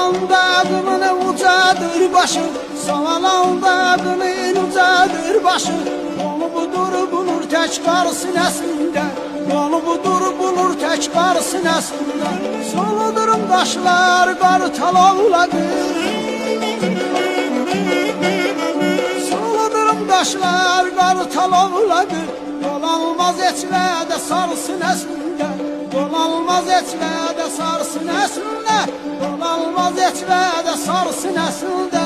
alanda kınının ucadır başı, sağ alanda kınının ucadır başı. Onu budur bulur tek kar sinesinde, onu budur bulur tek kar sinesinde. Soludurum kaşlar kartal ovladı, soludurum kaşlar kartal ovladı. Dolanmaz eçvədə sarsın əslində, dolanmaz eçvədə sarsın əslində, dolanmaz eçvədə sarsın əslində.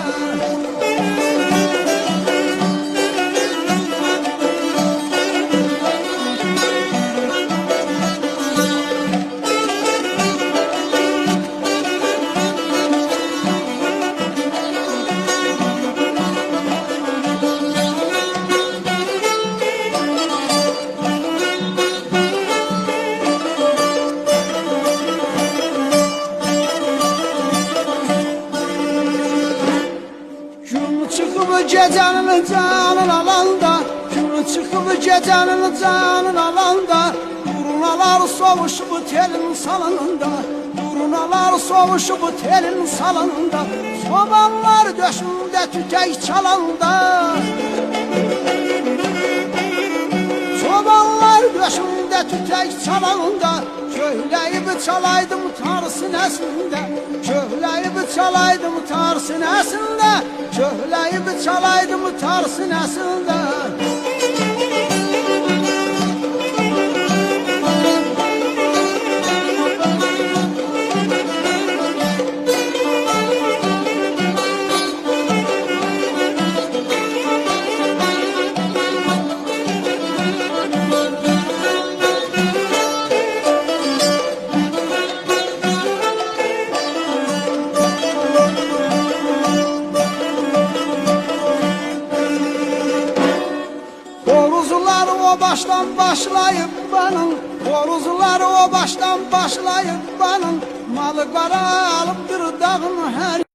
Gecenin canın alanda, gün çıkıp gecenin canın alanda, Durunalar soğuşup telin salınında, durunalar soğuşup telin salınında, Sobanlar döşünde tütek çalanda, sobanlar döşünde tütek çalanda, köhleyip çalaydım tar sinesinde, köhleyip çalaydım tar sinesinde, köhleyip çalaydım tar sinesinde. Horuzlar o baştan başlayıp benim, horuzlar o baştan başlayıp benim, malı qara alıp bir dağın her